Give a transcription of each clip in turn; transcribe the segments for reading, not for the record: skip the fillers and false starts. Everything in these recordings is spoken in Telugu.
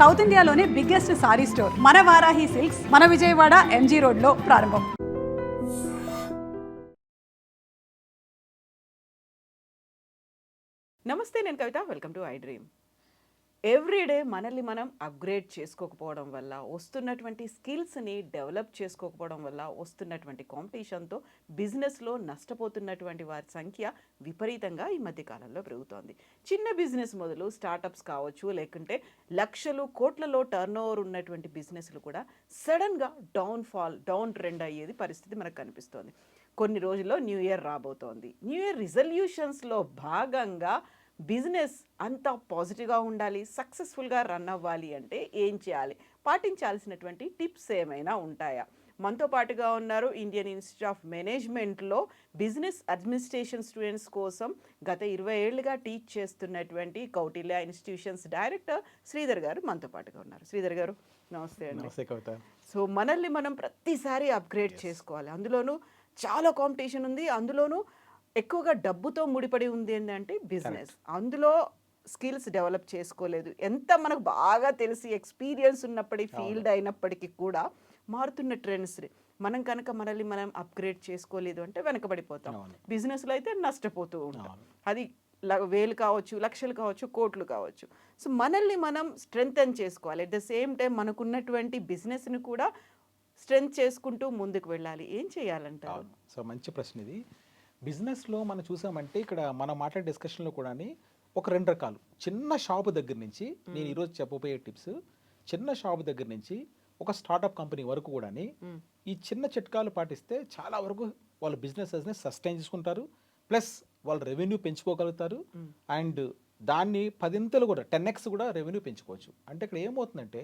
సౌత్ ఇండియాలోనే బిగ్గెస్ట్ సారీ స్టోర్ మన వారాహి సిల్క్స్ మన విజయవాడ ఎంజీ రోడ్లో ప్రారంభం. నమస్తే, నేను Kavitha. Welcome to I dream. Everyday మనల్ని మనం అప్గ్రేడ్ చేసుకోకపోవడం వల్ల, వస్తున్నటువంటి స్కిల్స్ని డెవలప్ చేసుకోకపోవడం వల్ల, వస్తున్నటువంటి కాంపిటీషన్తో బిజినెస్లో నష్టపోతున్నటువంటి వారి సంఖ్య విపరీతంగా ఈ మధ్య కాలంలో పెరుగుతోంది. చిన్న బిజినెస్ మొదలు స్టార్టప్స్ కావచ్చు, లేకుంటే లక్షలు కోట్లలో టర్న్ ఓవర్ ఉన్నటువంటి బిజినెస్లు కూడా సడన్గా డౌన్ ట్రెండ్ అయ్యేది పరిస్థితి మనకు కనిపిస్తోంది. కొన్ని రోజుల్లో న్యూ ఇయర్ రాబోతోంది. న్యూ ఇయర్ రిజల్యూషన్స్లో భాగంగా బిజినెస్ అంతా పాజిటివ్గా ఉండాలి, సక్సెస్ఫుల్గా రన్ అవ్వాలి అంటే ఏం చేయాలి, పాటించాల్సినటువంటి టిప్స్ ఏమైనా ఉంటాయా? మనతో పాటుగా ఉన్నారు ఇండియన్ ఇన్స్టిట్యూట్ ఆఫ్ మేనేజ్మెంట్లో బిజినెస్ అడ్మినిస్ట్రేషన్ స్టూడెంట్స్ కోసం గత 20 ఏళ్లుగా టీచ్ చేస్తున్నటువంటి కౌటిల్య ఇన్స్టిట్యూషన్స్ డైరెక్టర్ శ్రీధర్ గారు మనతో పాటుగా ఉన్నారు. శ్రీధర్ గారు నమస్తే అండి. నమస్తే కవిత. సో మనల్ని మనం ప్రతిసారి అప్గ్రేడ్ చేసుకోవాలి, అందులోనూ చాలా కాంపిటీషన్ ఉంది, అందులోనూ ఎక్కువగా డబ్బుతో ముడిపడి ఉంది ఏంటంటే బిజినెస్. అందులో స్కిల్స్ డెవలప్ చేసుకోలేదు, ఎంత మనకు బాగా తెలిసి ఎక్స్పీరియన్స్ ఉన్నప్పటికీ ఫీల్డ్ అయినప్పటికీ కూడా మారుతున్న ట్రెండ్స్ మనం కనుక మనల్ని మనం అప్గ్రేడ్ చేసుకోలేదు అంటే వెనకబడిపోతాం. బిజినెస్లో అయితే నష్టపోతూ ఉంటాం. అది వేలు కావచ్చు, లక్షలు కావచ్చు, కోట్లు కావచ్చు. సో మనల్ని మనం స్ట్రెంగ్తెన్ చేసుకోవాలి. అట్ ద సేమ్ టైం మనకున్నటువంటి బిజినెస్ని కూడా స్ట్రెంగ్త్ చేసుకుంటూ ముందుకు వెళ్ళాలి. ఏం చేయాలంటారు? సో మంచి ప్రశ్న ఇది. బిజినెస్లో మనం చూసామంటే ఇక్కడ మనం మాట్లాడే డిస్కషన్లో కూడా ఒక 2 రకాలు. చిన్న షాపు దగ్గర నుంచి నేను ఈరోజు చెప్పబోయే టిప్స్, చిన్న షాపు దగ్గర నుంచి ఒక స్టార్టప్ కంపెనీ వరకు కూడా ఈ చిన్న చిట్కాలు పాటిస్తే చాలా వరకు వాళ్ళ బిజినెసెస్ని సస్టైన్ చేసుకుంటారు, ప్లస్ వాళ్ళ రెవెన్యూ పెంచుకోగలుగుతారు, అండ్ దాన్ని 10x కూడా 10x కూడా రెవెన్యూ పెంచుకోవచ్చు. అంటే ఇక్కడ ఏమవుతుందంటే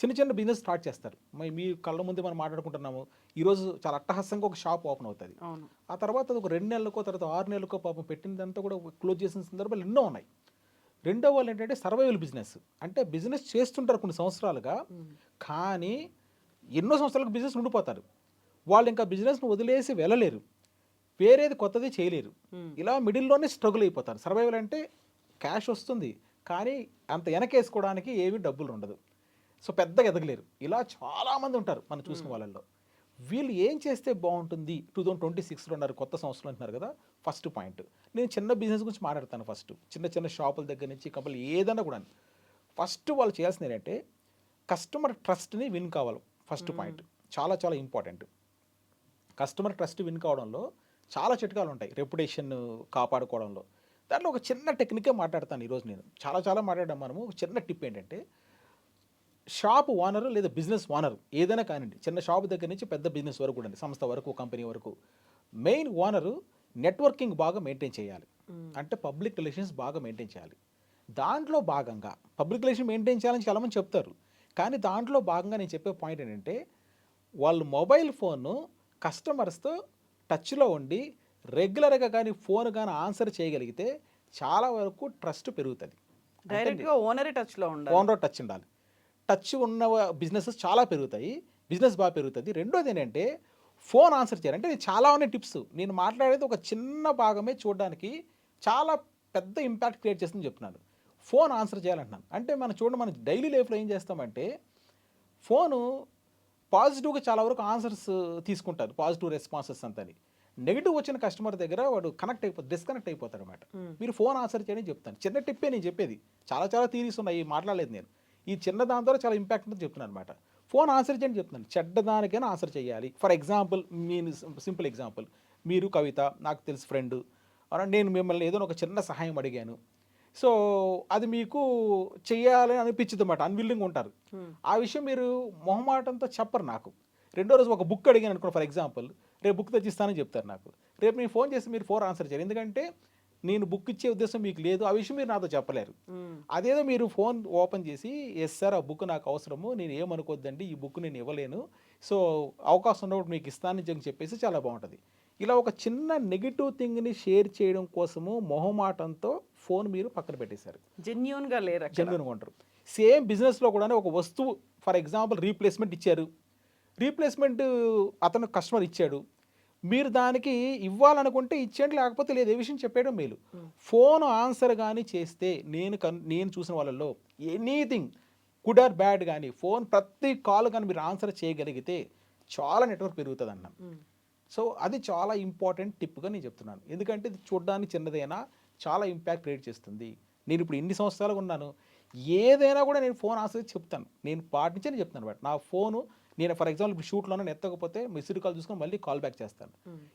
చిన్న చిన్న బిజినెస్ స్టార్ట్ చేస్తారు. మీ కళ్ళ ముందే మనం మాట్లాడుకుంటున్నాము, ఈరోజు చాలా అట్టహాసంగా ఒక షాప్ ఓపెన్ అవుతుంది. ఆ తర్వాత అది ఒక 2 నెలలకో తర్వాత 6 నెలలకో పాపం పెట్టినదంతా కూడా క్లోజ్ చేసిన సందర్భాలు ఎన్నో ఉన్నాయి. రెండో వాళ్ళు ఏంటంటే సర్వైవల్ బిజినెస్. అంటే బిజినెస్ చేస్తుంటారు కొన్ని సంవత్సరాలుగా, కానీ ఎన్నో సంవత్సరాలకు బిజినెస్ ఉండిపోతారు. వాళ్ళు ఇంకా బిజినెస్ను వదిలేసి వెళ్ళలేరు, వేరేది కొత్తది చేయలేరు. ఇలా మిడిల్లోనే స్ట్రగుల్ అయిపోతారు. సర్వైవల్ అంటే క్యాష్ వస్తుంది, కానీ అంత వెనకేసుకోవడానికి ఏమీ డబ్బులు ఉండదు. సో పెద్దగా ఎదగలేరు. ఇలా చాలామంది ఉంటారు మనం చూసిన వాళ్ళల్లో. వీళ్ళు ఏం చేస్తే బాగుంటుంది 2026లో ఉన్నారు, కొత్త సంవత్సరం అంటున్నారు కదా. ఫస్ట్ పాయింట్, నేను చిన్న బిజినెస్ గురించి మాట్లాడతాను. ఫస్ట్ చిన్న షాపుల దగ్గర నుంచి కంపెనీ ఏదైనా కూడా ఫస్ట్ వాళ్ళు చేయాల్సింది ఏంటంటే కస్టమర్ ట్రస్ట్ని విన్ కావాలి. ఫస్ట్ పాయింట్ చాలా చాలా ఇంపార్టెంట్. కస్టమర్ ట్రస్ట్ విన్ కావడంలో చాలా చిట్కాలు ఉంటాయి, రెప్యుటేషన్ కాపాడుకోవడంలో. దాంట్లో ఒక చిన్న టెక్నికే మాట్లాడతాను ఈరోజు నేను. చాలా మాట్లాడడం మనము. ఒక చిన్న టిప్ ఏంటంటే షాప్ ఓనరు లేదా బిజినెస్ ఓనర్ ఏదైనా కానివ్వండి, చిన్న షాప్ దగ్గర నుంచి పెద్ద బిజినెస్ వరకు కూడా, సంస్థ వరకు, కంపెనీ వరకు, మెయిన్ ఓనరు నెట్వర్కింగ్ బాగా మెయింటైన్ చేయాలి. అంటే పబ్లిక్ రిలేషన్స్ బాగా మెయింటైన్ చేయాలి. దాంట్లో భాగంగా పబ్లిక్ రిలేషన్ మెయింటైన్ చేయాలని చాలామంది చెప్తారు, కానీ దాంట్లో భాగంగా నేను చెప్పే పాయింట్ ఏంటంటే వాళ్ళు మొబైల్ ఫోన్ను కస్టమర్స్తో టచ్లో ఉండి రెగ్యులర్గా కానీ ఫోన్ కానీ ఆన్సర్ చేయగలిగితే చాలా వరకు ట్రస్ట్ పెరుగుతుంది. డైరెక్ట్గా ఓనర్ టచ్లో ఉండాలి, ఓనర్ టచ్ ఉండాలి. టచ్ ఉన్న బిజినెసెస్ చాలా పెరుగుతాయి, బిజినెస్ బాగా పెరుగుతుంది. రెండోది ఏంటంటే ఫోన్ ఆన్సర్ చేయాలి. అంటే చాలా ఉన్నాయి టిప్స్. నేను మాట్లాడేది ఒక చిన్న భాగమే చూడడానికి చాలా పెద్ద ఇంపాక్ట్ క్రియేట్ చేస్తుందని చెప్తున్నాను. ఫోన్ ఆన్సర్ చేయాలంటున్నాను. అంటే మనం చూడండి, మన డైలీ లైఫ్లో ఏం చేస్తామంటే ఫోను పాజిటివ్గా చాలా వరకు ఆన్సర్స్ తీసుకుంటారు, పాజిటివ్ రెస్పాన్సెస్ అంతని. నెగిటివ్ వచ్చిన కస్టమర్ దగ్గర వాడు డిస్కనెక్ట్ అయిపోతాడు అనమాట. మీరు ఫోన్ ఆన్సర్ చేయని చెప్తాను. చిన్న టిప్పే నేను చెప్పేది, చాలా థీరీస్ ఉన్నాయి, మాట్లాడలేదు నేను. ఈ చిన్న దాని ద్వారా చాలా ఇంపాక్ట్ ఉంటుంది చెప్తున్నాను అనమాట. ఫోన్ ఆన్సర్ చేయని చెప్తున్నాను, చెడ్డదానికైనా ఆన్సర్ చేయాలి. ఫర్ ఎగ్జాంపుల్, నేను సింపుల్ ఎగ్జాంపుల్, మీరు కవిత నాకు తెలిసి ఫ్రెండ్, నేను మిమ్మల్ని ఏదో ఒక చిన్న సహాయం అడిగాను. సో అది మీకు చెయ్యాలని అనిపించింది అన్నమాట, అన్విల్లింగ్ ఉంటారు. ఆ విషయం మీరు మొహమాటంతో చెప్పరు నాకు. రెండో రోజు ఒక బుక్ అడిగాను అనుకోండి, ఫర్ ఎగ్జాంపుల్, రేపు బుక్ తెచ్చిస్తానని చెప్తారు నాకు. రేపు నేను ఫోన్ చేసి మీరు ఫోన్ ఆన్సర్ చేయాలి, ఎందుకంటే నేను బుక్ ఇచ్చే ఉద్దేశం మీకు లేదు, ఆ విషయం మీరు నాతో చెప్పలేరు. అదేదో మీరు ఫోన్ ఓపెన్ చేసి, ఎస్ సార్ ఆ బుక్ నాకు అవసరము, నేను ఏమనుకోద్దండి, ఈ బుక్ నేను ఇవ్వలేను, సో అవకాశం ఉన్నప్పుడు మీకు ఇస్తానని చెప్పేసి చాలా బాగుంటుంది. ఇలా ఒక చిన్న నెగిటివ్ థింగ్ని షేర్ చేయడం కోసము మొహమాటంతో ఫోన్ మీరు పక్కన పెట్టేశారు, జెన్యూన్గా ఉంటారు. సేమ్ బిజినెస్లో కూడా ఒక వస్తువు, ఫర్ ఎగ్జాంపుల్ రీప్లేస్మెంట్ ఇచ్చారు, రీప్లేస్మెంట్ అతను కస్టమర్ ఇచ్చాడు, మీరు దానికి ఇవ్వాలనుకుంటే ఇచ్చేయండి, లేకపోతే లేదు, ఏ విషయం చెప్పేయడం మేలు. ఫోన్ ఆన్సర్ కానీ చేస్తే నేను చూసిన వాళ్ళల్లో ఎనీథింగ్ గుడ్ ఆర్ బ్యాడ్ కానీ ఫోన్ ప్రతి కాల్ కానీ మీరు ఆన్సర్ చేయగలిగితే చాలా నెట్వర్క్ పెరుగుతుంది అన్నాను. సో అది చాలా ఇంపార్టెంట్ టిప్గా నేను చెప్తున్నాను. ఎందుకంటే ఇది చూడడానికి చిన్నదైనా చాలా ఇంపాక్ట్ క్రియేట్ చేస్తుంది. నేను ఇప్పుడు ఇన్ని సంవత్సరాలుగా ఉన్నాను, ఏదైనా కూడా నేను ఫోన్ ఆన్సర్ చెప్తాను. నేను పాటించే నేను చెప్తాను బట్ నా ఫోను నేను ఫర్ ఎగ్జాంపుల్ ఇప్పుడు షూట్లోనే ఎత్తకపోతే మిస్డ్ కాల్ చూసుకొని మళ్ళీ కాల్ బ్యాక్ చేస్తాను.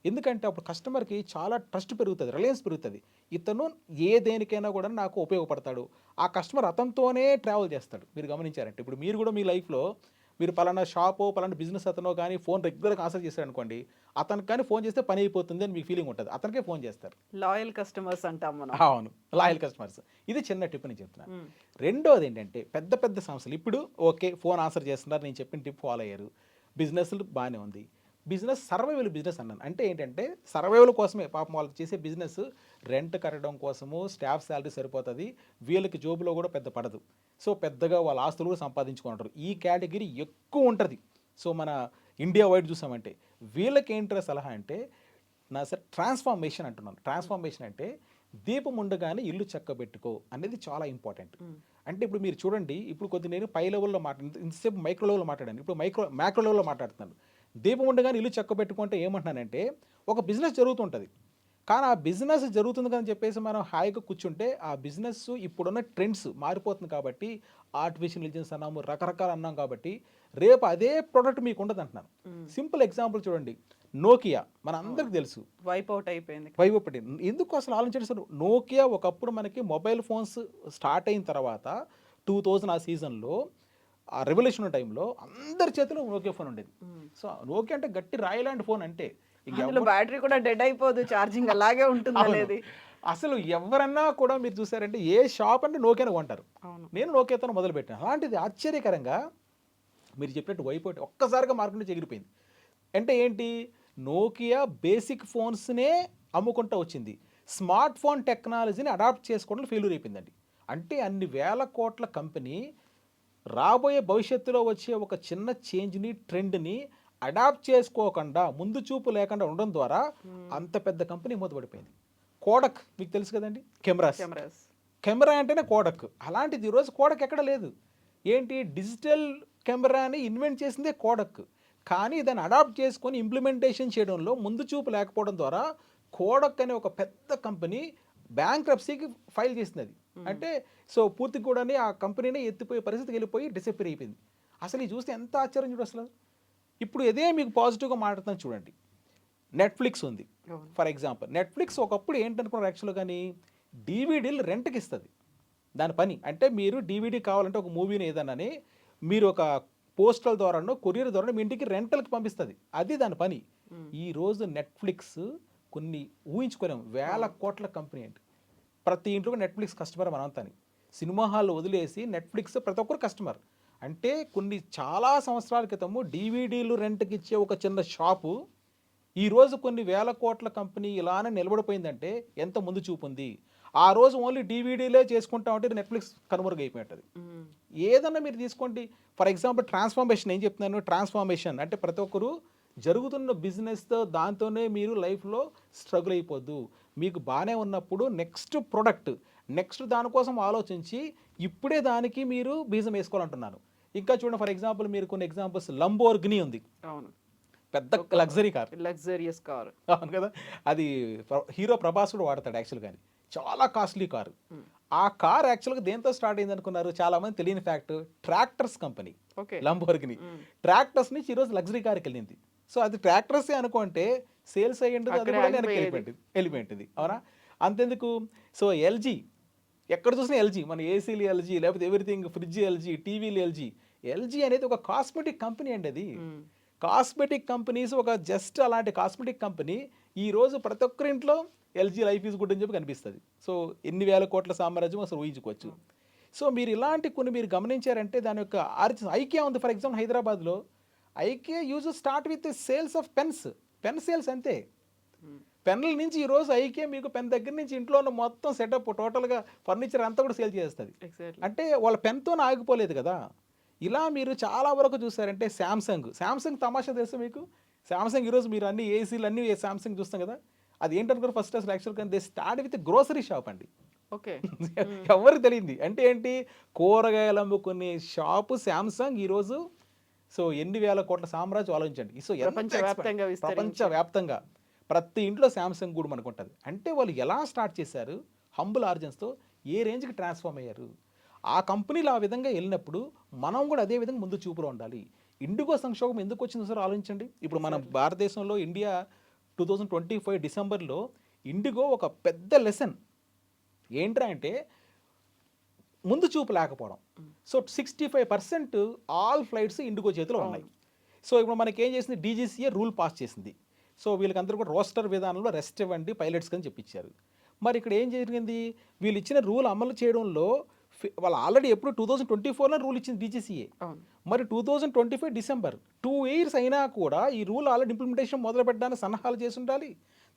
ఎందుకంటే అప్పుడు కస్టమర్కి చాలా ట్రస్ట్ పెరుగుతుంది, రిలయన్స్ పెరుగుతుంది. ఇతను ఏ దేనికైనా కూడా నాకు ఉపయోగపడతాడు, ఆ కస్టమర్ అతనితోనే ట్రావెల్ చేస్తాడు. మీరు గమనించారంటే ఇప్పుడు మీరు కూడా మీ లైఫ్లో మీరు పలానా షాపో పలానా బిజినెస్ అతనో కానీ ఫోన్ రెగ్యులర్గా ఆన్సర్ చేశారు అనుకోండి, అతనికి కానీ ఫోన్ చేస్తే పని అయిపోతుంది అని మీకు ఫీలింగ్ ఉంటుంది, అతనికే ఫోన్ చేస్తారు. లాయల్ కస్టమర్స్ అంటాం మనం. అవును, లాయల్ కస్టమర్స్. ఇది చిన్న టిప్ నేను చెప్తున్నాను. రెండోది ఏంటంటే పెద్ద పెద్ద సంస్థలు ఇప్పుడు ఓకే ఫోన్ ఆన్సర్ చేస్తున్నారు, నేను చెప్పిన టిప్ ఫాలో అయ్యారు, బిజినెస్లు బాగానే ఉంది. బిజినెస్ సర్వైవల్ బిజినెస్ అన్నాను. అంటే ఏంటంటే సర్వైవల్ కోసమే పాపం వాళ్ళు చేసే బిజినెస్ రెంట్ కట్టడం కోసము, స్టాఫ్ శాలరీ సరిపోతుంది, వీళ్ళకి జోబులో కూడా పెద్ద పడదు. సో పెద్దగా వాళ్ళ ఆస్తులు కూడా సంపాదించుకుంటారు. ఈ కేటగిరీ ఎక్కువ ఉంటుంది. సో మన ఇండియా వైడ్ చూసామంటే వీళ్ళకి ఏంటో సలహా అంటే నా సార్ ట్రాన్స్ఫార్మేషన్ అంటున్నాను. ట్రాన్స్ఫార్మేషన్ అంటే దీపం ఉండగానే ఇల్లు చక్కబెట్టుకో అనేది చాలా ఇంపార్టెంట్. అంటే ఇప్పుడు మీరు చూడండి, ఇప్పుడు కొద్ది నేను పై లెవెల్లో ఇంతసేపు మైక్రో లెవెల్లో మాట్లాడాను, ఇప్పుడు మ్యాక్రో లెవెల్లో మాట్లాడుతున్నాను. దీపం ఉండగానే ఇల్లు చక్కబెట్టుకుంటే ఏమంటున్నానంటే ఒక బిజినెస్ జరుగుతుంటుంది, కానీ ఆ బిజినెస్ జరుగుతుంది కానీ చెప్పేసి మనం హాయిగా కూర్చుంటే ఆ బిజినెస్ ఇప్పుడున్న ట్రెండ్స్ మారిపోతుంది కాబట్టి ఆర్టిఫిషియల్ ఇంటెలిజెన్స్ అన్నాము, రకరకాలు అన్నాం కాబట్టి రేపు అదే ప్రోడక్ట్ మీకు ఉండదు అంటున్నాను. సింపుల్ ఎగ్జాంపుల్ చూడండి, నోకియా మన అందరికి తెలుసు వైప్ అవుట్ అయిపోయింది. ఎందుకు అసలు ఆలోచించారు? నోకియా ఒకప్పుడు మనకి మొబైల్ ఫోన్స్ స్టార్ట్ అయిన తర్వాత 2000 ఆ సీజన్లో ఆ రెవల్యూషన్ టైంలో అందరి చేతిలో నోకియా ఫోన్ ఉండేది. సో నోకియా అంటే గట్టి రాయలాంటి ఫోన్, అంటే బ్యాటరీ కూడా డెడ్ అయిపోదు, ఛార్జింగ్ అలాగే ఉంటుంది అనేది. అసలు ఎవరన్నా కూడా మీరు చూసారంటే ఏ షాప్ అంటే నోకియాను కొంటారు. నేను నోకియాతో మొదలు పెట్టాను. అలాంటిది ఆశ్చర్యకరంగా మీరు చెప్పినట్టు వైపోయి ఒక్కసారిగా మార్కెట్ నుంచి ఎగిరిపోయింది. అంటే ఏంటి, నోకియా బేసిక్ ఫోన్స్నే అమ్ముకుంటూ వచ్చింది, స్మార్ట్ ఫోన్ టెక్నాలజీని అడాప్ట్ చేసుకోవడంలో ఫెయిల్యూర్ అయిపోయిందండి. అంటే అన్ని వేల కోట్ల కంపెనీ రాబోయే భవిష్యత్తులో వచ్చే ఒక చిన్న చేంజ్ని ట్రెండ్ని అడాప్ట్ చేసుకోకుండా ముందు చూపు లేకుండా ఉండడం ద్వారా అంత పెద్ద కంపెనీ మూతపడిపోయింది. కోడక్ మీకు తెలుసు కదండి, కెమెరా అంటేనే కోడక్. అలాంటిది ఈరోజు కోడక్ ఎక్కడ లేదు. ఏంటి, డిజిటల్ కెమెరాని ఇన్వెంట్ చేసిందే కోడక్, కానీ దాన్ని అడాప్ట్ చేసుకొని ఇంప్లిమెంటేషన్ చేయడంలో ముందు చూపు లేకపోవడం ద్వారా కోడక్ అనే ఒక పెద్ద కంపెనీ బ్యాంక్రప్సీకి ఫైల్ చేసింది. అది అంటే సో పూర్తిగా కూడా ఆ కంపెనీనే ఎత్తిపోయే పరిస్థితికి వెళ్ళిపోయి డిసప్పేర్ అయిపోయింది. అసలు ఇది చూస్తే ఎంత ఆశ్చర్యం చూడు అసలు. ఇప్పుడు ఇదే మీకు పాజిటివ్గా మాట్లాడుతున్నాను చూడండి, నెట్ఫ్లిక్స్ ఉంది ఫర్ ఎగ్జాంపుల్. నెట్ఫ్లిక్స్ ఒకప్పుడు ఏంటనుకున్నారు యాక్చువల్గా, కానీ డివిడీలు రెంట్కి ఇస్తుంది. దాని పని అంటే మీరు డివిడీ కావాలంటే ఒక మూవీని ఏదన్నాని మీరు ఒక పోస్టల్ ద్వారానో కొరియర్ ద్వారానో మీ ఇంటికి రెంటల్కి పంపిస్తుంది, అది దాని పని. ఈరోజు నెట్ఫ్లిక్స్ కొన్ని ఊహించుకోలేము, వేల కోట్ల కంపెనీ అంటే ప్రతి ఇంట్లో నెట్ఫ్లిక్స్ కస్టమర్ మనంతాని. సినిమా హాల్ వదిలేసి నెట్ఫ్లిక్స్ ప్రతి ఒక్కరు కస్టమర్. అంటే కొన్ని చాలా సంవత్సరాల క్రితము డివిడీలు రెంట్కి ఇచ్చే ఒక చిన్న షాపు ఈరోజు కొన్ని వేల కోట్ల కంపెనీ ఇలానే నిలబడిపోయిందంటే ఎంత ముందు చూపు ఉంది. ఆ రోజు ఓన్లీ డివిడీలే చేసుకుంటామంటే నెట్ఫ్లిక్స్ కనుమరుగైపోయింది. ఏదన్నా మీరు తీసుకోండి, ఫర్ ఎగ్జాంపుల్ ట్రాన్స్ఫార్మేషన్. ఏం చెప్తున్నాను, ట్రాన్స్ఫార్మేషన్ అంటే ప్రతి ఒక్కరు జరుగుతున్న బిజినెస్తో దాంతోనే మీరు లైఫ్లో స్ట్రగుల్ అయిపోద్దు. మీకు బాగానే ఉన్నప్పుడు నెక్స్ట్ ప్రొడక్ట్, నెక్స్ట్ దానికోసం ఆలోచించి ఇప్పుడే దానికి మీరు బీజం వేసుకోవాలంటున్నాను. ఇంకా చూడండి, ఫర్ ఎగ్జాంపుల్ మీరు కొన్ని ఎగ్జాంపుల్స్, లంబోర్గినీ ఉంది, అవును, పెద్ద లగ్జరీ కార్, లగ్జరియస్ కార్. అవును కదా, అది హీరో ప్రభాస్ కూడా వాడతాడు యాక్చువల్. కానీ చాలా కాస్ట్లీ కారు. ఆ కార్ యాక్చువల్గా దేంతో స్టార్ట్ అయింది అనుకున్నారు, చాలా మంది తెలియని fact, tractors company Lamborghini tractors నుంచి ఈరోజు లగ్జరీ కార్కి వెళ్ళింది. సో అది ట్రాక్టర్సే అనుకుంటే సేల్స్ అయ్యింది, అది కూడా వెళ్ళిపోయింది. అవునా, అంతెందుకు. సో ఎల్జీ, ఎక్కడ చూసినా ఎల్జీ, మన ఏసీలు ఎల్జీ, లేకపోతే ఎవ్రీథింగ్ ఫ్రిడ్జ్ ఎల్జీ, టీవీలు ఎల్జీ. ఎల్జీ అనేది ఒక కాస్మెటిక్ కంపెనీ అండి. అది కాస్మెటిక్ కంపెనీస్ ఒక జస్ట్ అలాంటి కాస్మెటిక్ కంపెనీ ఈరోజు ప్రతి ఒక్కరి ఇంట్లో ఎల్జీ లైఫ్ ఈజ్ గుడ్ అని చెప్పి కనిపిస్తుంది. సో ఎన్ని వేల కోట్ల సామ్రాజ్యం అసలు ఊహించుకోవచ్చు. సో మీరు ఇలాంటి కొన్ని మీరు గమనించారంటే దాని యొక్క ఐకియా ఉంది ఫర్ ఎగ్జాంపుల్ హైదరాబాద్లో. IKEA use start with sales of pen sales అంతే. పెన్ల నుంచి ఈరోజు ఐకియా మీకు పెన్ దగ్గర నుంచి ఇంట్లో ఉన్న మొత్తం సెటప్ టోటల్గా ఫర్నిచర్ అంతా కూడా సేల్ చేస్తుంది. అంటే వాళ్ళ పెన్తోనే ఆగిపోలేదు కదా. ఇలా మీరు చాలా వరకు చూసారంటే శాంసంగ్ తమాషా తెలుసు మీకు. శాంసంగ్ ఈరోజు మీరు అన్ని ఏసీలు అన్నీ శాంసంగ్ చూస్తాం కదా, అది ఏంటనుకోరు ఫస్ట్ అసలు యాక్చువల్గా they start with grocery shop అండి. ఓకే. ఎవరికి తెలియంది అంటే ఏంటి, కూరగాయలు అమ్ముకునే షాపు శాంసంగ్ ఈరోజు సో ఎన్ని వేల కోట్ల సామ్రాజ్యం ఆలోచించండి. సో ఎంత ప్రపంచవ్యాప్తంగా ప్రపంచవ్యాప్తంగా ప్రతి ఇంట్లో శాంసంగ్ కూడా మనకు ఉంటుంది. అంటే వాళ్ళు ఎలా స్టార్ట్ చేశారు, హంబుల్ ఆర్జన్స్తో ఏ రేంజ్కి ట్రాన్స్ఫార్మ్ అయ్యారు. ఆ కంపెనీలు ఆ విధంగా వెళ్ళినప్పుడు మనం కూడా అదే విధంగా ముందు చూపులో ఉండాలి. ఇండిగో సంక్షోభం ఎందుకు వచ్చిందో సార్ ఆలోచించండి. ఇప్పుడు మన భారతదేశంలో ఇండియా 2025 డిసెంబర్లో ఇండిగో ఒక పెద్ద లెసన్ ఏంట్రా అంటే ముందు చూపు లేకపోవడం. సో 65% ఆల్ ఫ్లైట్స్ ఇండిగో చేతిలో ఉన్నాయి. సో ఇప్పుడు మనకి ఏం చేసింది, డీజీసీఏ రూల్ పాస్ చేసింది. సో వీళ్ళకందరూ కూడా రోస్టర్ విధానంలో రెస్ట్ ఇవ్వండి పైలట్స్ అని చెప్పించారు. మరి ఇక్కడ ఏం జరిగింది, వీళ్ళు ఇచ్చిన రూల్ అమలు చేయడంలో వాళ్ళు ఆల్రెడీ ఎప్పుడు 2024లో రూల్ ఇచ్చింది డీజీసీఏ. మరి 2025 డిసెంబర్ 2 years అయినా కూడా ఈ రూల్ ఆల్రెడీ ఇంప్లిమెంటేషన్ మొదలు పెట్టడానికి సన్నాహాలు చేసి ఉండాలి.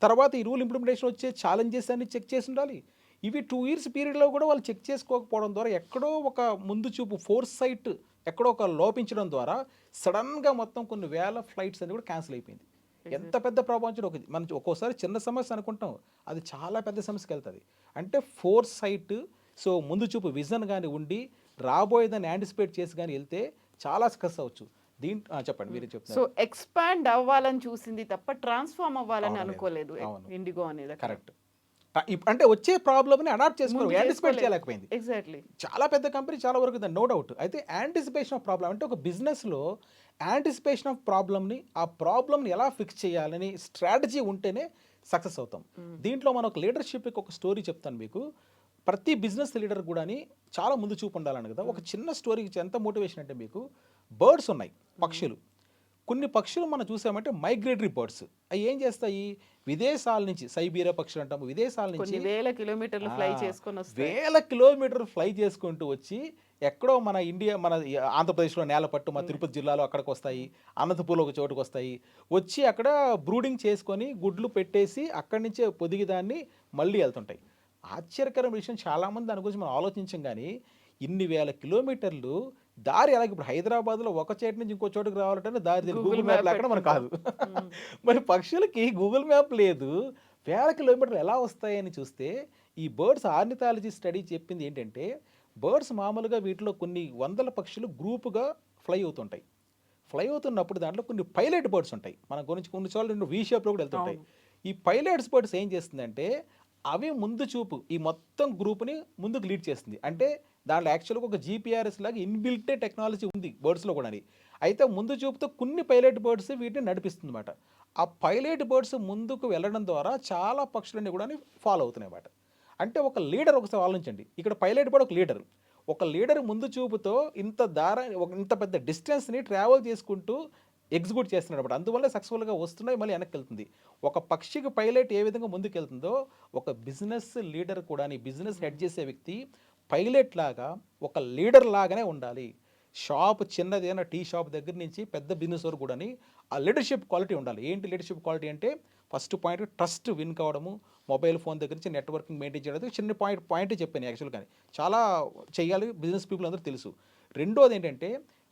తర్వాత ఈ రూల్ ఇంప్లిమెంటేషన్ వచ్చే ఛాలెంజెస్ అన్ని చెక్ చేసి ఉండాలి. ఇవి 2 years పీరియడ్లో కూడా వాళ్ళు చెక్ చేసుకోకపోవడం ద్వారా ఎక్కడో ఒక ముందు చూపు ఫోర్స్ సైట్ ఎక్కడో ఒక లోపించడం ద్వారా సడన్గా మొత్తం కొన్ని వేల ఫ్లైట్స్ అన్ని కూడా క్యాన్సిల్ అయిపోయింది. ఎంత పెద్ద ప్రపంచం మనం ఒక్కోసారి చిన్న సమస్య అనుకుంటాం, అది చాలా పెద్ద సమస్యకి వెళ్తుంది. అంటే ఫోర్స్ సైట్, సో ముందు చూపు విజన్ కానీ ఉండి రాబోయేదాన్ని యాంటిసిపేట్ చేసి కానీ వెళ్తే చాలా సక్సెస్ అవ్వచ్చు. చెప్పండి మీరే చెప్తున్నారు. సో ఎక్స్పాండ్ అవ్వాలని చూసింది తప్ప ట్రాన్స్ఫార్మ్ అవ్వాలని అనుకోలేదు ఇండిగో అనేది. కరెక్ట్. అంటే వచ్చే ప్రాబ్లమ్ని అడాప్ట్ చేసుకోవాలి, యాంటిసిపేట్ చేయలేకపోయింది. ఎగ్జాక్ట్లీ. చాలా పెద్ద కంపెనీ చాలా వరకు నో డౌట్. అయితే యాంటిసిపేషన్ ఆఫ్ ప్రాబ్లమ్ అంటే ఒక బిజినెస్లో యాంటిసిపేషన్ ఆఫ్ ప్రాబ్లమ్ని, ఆ ప్రాబ్లమ్ని ఎలా ఫిక్స్ చేయాలని స్ట్రాటజీ ఉంటేనే సక్సెస్ అవుతాం. దీంట్లో మనం ఒక లీడర్షిప్కి ఒక స్టోరీ చెప్తాను మీకు. ప్రతి బిజినెస్ లీడర్ కూడా చాలా ముందు చూపు ఉండాలని కదా. ఒక చిన్న స్టోరీకి ఎంత మోటివేషన్ అంటే, మీకు బర్డ్స్ ఉన్నాయి, పక్షులు. కొన్ని పక్షులు మనం చూసామంటే మైగ్రేటరీ బర్డ్స్. అవి ఏం చేస్తాయి, విదేశాల నుంచి, సైబీరియా పక్షులు అంటాము, విదేశాల నుంచి వేల కిలోమీటర్లు ఫ్లై చేసుకొని వేల కిలోమీటర్లు ఫ్లై చేసుకుంటూ వచ్చి ఎక్కడో మన ఆంధ్రప్రదేశ్లో నేలపట్టు, మా తిరుపతి జిల్లాలో అక్కడికి వస్తాయి, అనంతపూర్లో ఒక చోటుకు వస్తాయి, వచ్చి అక్కడ బ్రూడింగ్ చేసుకొని గుడ్లు పెట్టేసి అక్కడి నుంచే పొదిగి దాన్ని మళ్ళీ వెళ్తుంటాయి. ఆశ్చర్యకరమైన విషయం, చాలామంది దాని గురించి మనం ఆలోచించం కానీ ఇన్ని వేల కిలోమీటర్లు దారి అలాగే ఇప్పుడు హైదరాబాద్లో ఒక చోటు నుంచి ఇంకో చోటుకు రావాలంటే దారి గూగుల్ మ్యాప్ లేకుండా మనకు కాదు. మరి పక్షులకి గూగుల్ మ్యాప్ లేదు, వేల కిలోమీటర్లు ఎలా వస్తాయని చూస్తే ఈ బర్డ్స్ ఆర్నిథాలజీ స్టడీ చెప్పింది ఏంటంటే, బర్డ్స్ మామూలుగా వీటిలో కొన్ని వందల పక్షులు గ్రూపుగా ఫ్లై అవుతుంటాయి. ఫ్లై అవుతున్నప్పుడు దాంట్లో కొన్ని పైలట్ బర్డ్స్ ఉంటాయి, మన గురించి కొన్ని చోట్ల వీ షేప్లో కూడా వెళ్తుంటాయి. ఈ పైలట్స్ బర్డ్స్ ఏం చేస్తుందంటే, అవి ముందు చూపు ఈ మొత్తం గ్రూప్ని ముందుకు లీడ్ చేస్తుంది. అంటే దాంట్లో యాక్చువల్గా ఒక జీపీఆర్ఎస్ లాగా ఇన్బిల్టే టెక్నాలజీ ఉంది బర్డ్స్లో కూడా. అయితే ముందు చూపుతో కొన్ని పైలట్ బర్డ్స్ వీటిని నడిపిస్తుంది అన్నమాట. ఆ పైలట్ బర్డ్స్ ముందుకు వెళ్ళడం ద్వారా చాలా పక్షులన్నీ కూడా ఫాలో అవుతున్నాయి అన్నమాట. అంటే ఒక లీడర్, ఒకసారి ఆలోచించండి, ఇక్కడ పైలట్ బర్డ్ ఒక లీడర్. ఒక లీడర్ ముందు చూపుతో ఇంత పెద్ద డిస్టెన్స్ని ట్రావెల్ చేసుకుంటూ ఎగ్జిక్యూట్ చేస్తున్నాడు అన్నమాట. అందువల్ల సక్సెస్ఫుల్గా వస్తున్నాయి, మళ్ళీ వెనక్కి వెళ్తుంది. ఒక పక్షికి పైలట్ ఏ విధంగా ముందుకు వెళ్తుందో, ఒక బిజినెస్ లీడర్ కూడా, బిజినెస్ హెడ్ చేసే వ్యక్తి పైలట్ లాగా, ఒక లీడర్ లాగానే ఉండాలి. షాప్ చిన్నదైనా టీ షాప్ దగ్గర నుంచి పెద్ద బిజినెస్ వరకు కూడా ఆ లీడర్షిప్ క్వాలిటీ ఉండాలి. ఏంటి లీడర్షిప్ క్వాలిటీ అంటే, ఫస్ట్ పాయింట్ ట్రస్ట్ విన్ కావడము, మొబైల్ ఫోన్ దగ్గర నుంచి నెట్వర్కింగ్ మెయింటైన్ చేయడం. చిన్న పాయింట్ చెప్పాను యాక్చువల్గా, చాలా చేయాలి, బిజినెస్ పీపుల్ అందరూ తెలుసు. రెండోది ఏంటంటే,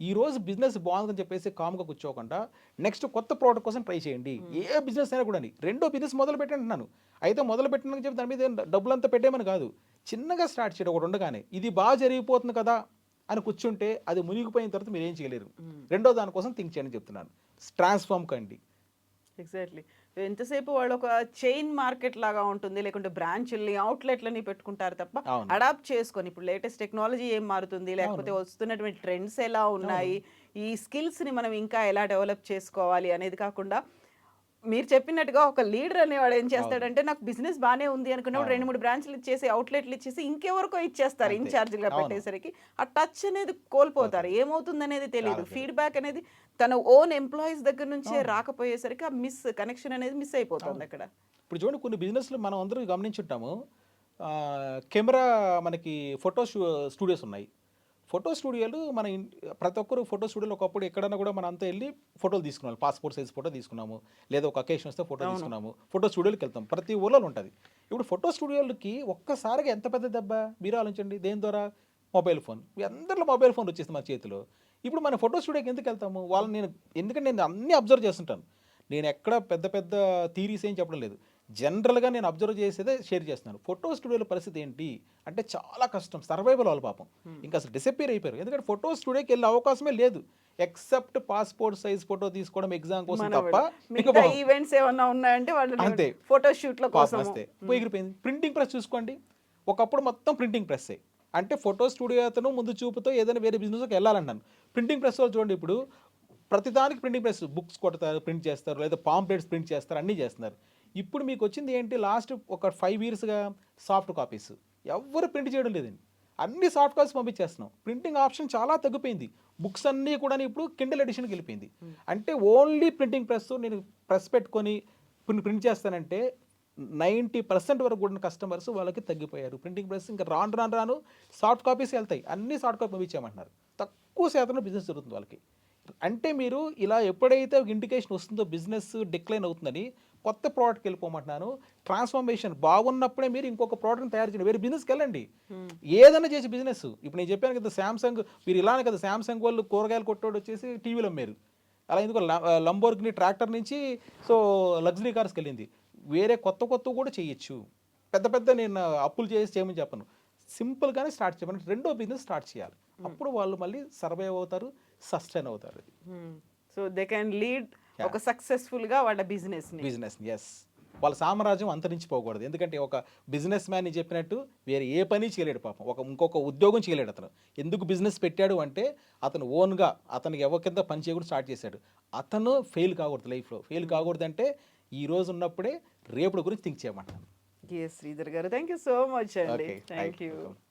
ఈరోజు బిజినెస్ బాగుందని చెప్పేసి కామ్గా కూర్చోకుండా నెక్స్ట్ కొత్త ప్రోడక్ట్ కోసం ట్రై చేయండి. ఏ బిజినెస్ అయినా కూడా రెండో బిజినెస్ మొదలు పెట్టంటున్నాను. అయితే మొదలు పెట్టినని చెప్పి దాని మీద డబ్బులంతా పెట్టేమని కాదు, చిన్నగా స్టార్ట్ చేయడం. ఒకటి ఉండగానే ఇది బాగా జరిగిపోతుంది కదా అని కూర్చుంటే అది మునిగిపోయిన తర్వాత మీరు ఏం చేయలేరు. రెండో దానికోసం థింక్ చేయండి చెప్తున్నాను, ట్రాన్స్ఫార్మ్ కండి. ఎగ్జాక్ట్లీ. ఎంతసేపు వాళ్ళు ఒక చైన్ మార్కెట్ లాగా ఉంటుంది, లేకుంటే బ్రాంచ్ల్ని, అవుట్లెట్లని పెట్టుకుంటారు తప్ప అడాప్ట్ చేసుకొని ఇప్పుడు లేటెస్ట్ టెక్నాలజీ ఏం మారుతుంది, లేకపోతే వస్తున్నటువంటి ట్రెండ్స్ ఎలా ఉన్నాయి, ఈ స్కిల్స్ని మనం ఇంకా ఎలా డెవలప్ చేసుకోవాలి అనేది కాకుండా, మీరు చెప్పినట్టుగా ఒక లీడర్ అనేవాడు ఏం చేస్తాడంటే, నాకు బిజినెస్ బాగానే ఉంది అనుకున్నప్పుడు 2-3 బ్రాంచ్లు ఇచ్చేసి, అవుట్లెట్లు ఇచ్చేసి ఇంకెవరికో ఇచ్చేస్తారు ఇన్ఛార్జ్గా పెట్టేసరికి. ఆ టచ్ అనేది కోల్పోతారు, ఏమవుతుంది అనేది తెలియదు. ఫీడ్బ్యాక్ అనేది తన ఓన్ ఎంప్లాయీస్ దగ్గర నుంచే రాకపోయేసరికి ఆ కనెక్షన్ అనేది మిస్ అయిపోతుంది అక్కడ. ఇప్పుడు చూడండి, కొన్ని బిజినెస్లు మనం అందరూ గమనించుంటాము, కెమెరా మనకి ఫోటో స్టూడియోస్ ఉన్నాయి. ఫోటో స్టూడియోలు ప్రతి ఒక్కరు ఫోటో స్టూడియోలో ఒకప్పుడు ఎక్కడన్నా కూడా మనం అంతా వెళ్ళి ఫోటోలు తీసుకున్నాము, పాస్పోర్ట్ సైజ్ ఫోటో తీసుకున్నాము, లేదా ఒక అకేషన్ వస్తే ఫోటో తీసుకున్నాము, ఫోటో స్టూడియోకి వెళ్తాం, ప్రతి ఊళ్ళో ఉంటుంది. ఇప్పుడు ఫోటో స్టూడియోలకి ఒక్కసారిగా ఎంత పెద్ద దెబ్బ మీరు ఆలోచించండి. దేని ద్వారా? Mobile phone. అందరిలో మొబైల్ ఫోన్ వచ్చేస్తుంది మన చేతిలో. ఇప్పుడు మన ఫోటో స్టూడియోకి ఎందుకు వెళ్తాము? ఎందుకంటే నేను అన్నీ అబ్జర్వ్ చేస్తుంటాను. నేను ఎక్కడ పెద్ద థీరీస్ ఏం చెప్పడం లేదు, జనరల్గా నేను అబ్జర్వ్ చేసేదే షేర్ చేస్తున్నాను. ఫోటో స్టూడియోల పరిస్థితి ఏంటి అంటే చాలా కష్టం, సర్వైవల్ వాళ్ళు పాపం ఇంకా అసలు డిసప్పియర్ అయిపోయారు. ఎందుకంటే ఫోటో స్టూడియోకి వెళ్ళే అవకాశమే లేదు, ఎక్సెప్ట్ పాస్పోర్ట్ సైజ్ ఫోటో తీసుకోవడం ఎగ్జామ్ కోసం తప్ప మిగతా ఈవెంట్స్ ఏమన్నా ఉన్నాయంటే వాళ్ళు అంతే ఫోటో షూట్ల కోసం వస్తే ఎగిరిపోయింది. ప్రింటింగ్ ప్రెస్ చూసుకోండి, ఒకప్పుడు మొత్తం ప్రింటింగ్ ప్రెస్ అంటే ఫోటో స్టూడియో అతను ముందు చూపుతో ఏదైనా వేరే బిజినెస్కి వెళ్ళాలన్నాను. ప్రింటింగ్ ప్రెస్ వాళ్ళు చూడండి ఇప్పుడు ప్రతిదానికి ప్రింటింగ్ ప్రెస్, బుక్స్ కొడతారు, ప్రింట్ చేస్తారు, లేదా పాంప్లెట్స్ ప్రింట్ చేస్తారు, అన్నీ చేస్తున్నారు. ఇప్పుడు మీకు వచ్చింది ఏంటి, లాస్ట్ ఒక 5 yearsగా సాఫ్ట్ కాపీస్, ఎవరు ప్రింట్ చేయడం లేదండి, అన్ని సాఫ్ట్ కాపీస్ పంపించేస్తున్నాం. ప్రింటింగ్ ఆప్షన్ చాలా తగ్గిపోయింది, బుక్స్ అన్నీ కూడా ఇప్పుడు కిండల్ ఎడిషన్కి వెళ్ళిపోయింది. అంటే ఓన్లీ ప్రింటింగ్ ప్రెస్, నేను ప్రెస్ పెట్టుకొని ప్రింట్ చేస్తానంటే 90% వరకు కూడా కస్టమర్స్ వాళ్ళకి తగ్గిపోయారు. ప్రింటింగ్ ప్రెస్ ఇంకా రాను సాఫ్ట్ కాపీస్ వెళ్తాయి, అన్ని సాఫ్ట్ కాపీ పంపించామంటున్నారు. తక్కువ శాతంలో బిజినెస్ జరుగుతుంది వాళ్ళకి. అంటే మీరు ఇలా ఎప్పుడైతే ఒక ఇండికేషన్ వస్తుందో బిజినెస్ డిక్లైన్ అవుతుందని కొత్త ప్రోడక్ట్కి వెళ్ళిపోమంటున్నాను. ట్రాన్స్ఫర్మేషన్ బాగున్నప్పుడే మీరు ఇంకొక ప్రోడక్ట్ని తయారు చేయండి, వేరే బిజినెస్కి వెళ్ళండి, ఏదైనా చేసి బిజినెస్. ఇప్పుడు నేను చెప్పాను కదా శాంసంగ్, మీరు ఇలానే కదా శాంసంగ్ వాళ్ళు కూరగాయలు కొట్టోడు వచ్చేసి టీవీలు అమ్మారు, అలా ఎందుకు లంబోర్గిని ట్రాక్టర్ నుంచి సో లగ్జరీ కార్స్కి వెళ్ళింది. వేరే కొత్త కూడా చేయొచ్చు, పెద్ద నేను అప్పులు చేసి చేయమని చెప్పను, సింపుల్గానే స్టార్ట్ చేయమని రెండో బిజినెస్ స్టార్ట్ చేయాలి. అప్పుడు వాళ్ళు మళ్ళీ సర్వైవ్ అవుతారు, సస్టైన్ అవుతారు. సో దే కెన్ లీడ్ ఒక సక్సెస్ఫుల్ గా వాళ్ళ బిజినెస్ ఎస్, వాళ్ళ సామ్రాజ్యం అంతరించిపోకూడదు. ఎందుకంటే ఒక బిజినెస్ మ్యాన్ చెప్పినట్టు వేరే ఏ పని చేయలేడు పాపం, ఇంకొక ఉద్యోగం చేయలేడు అతను. ఎందుకు బిజినెస్ పెట్టాడు అంటే అతను ఓన్గా అతనికి ఎవరి కింద పని చేయకూడదు స్టార్ట్ చేశాడు. అతను ఫెయిల్ కాకూడదు, లైఫ్లో ఫెయిల్ కాకూడదు అంటే ఈ రోజు ఉన్నప్పుడే రేపటి గురించి థింక్ చేయమంటాను. శ్రీధర్ గారు, థ్యాంక్ యూ సో మచ్ అండి. Okay, thank you. welcome.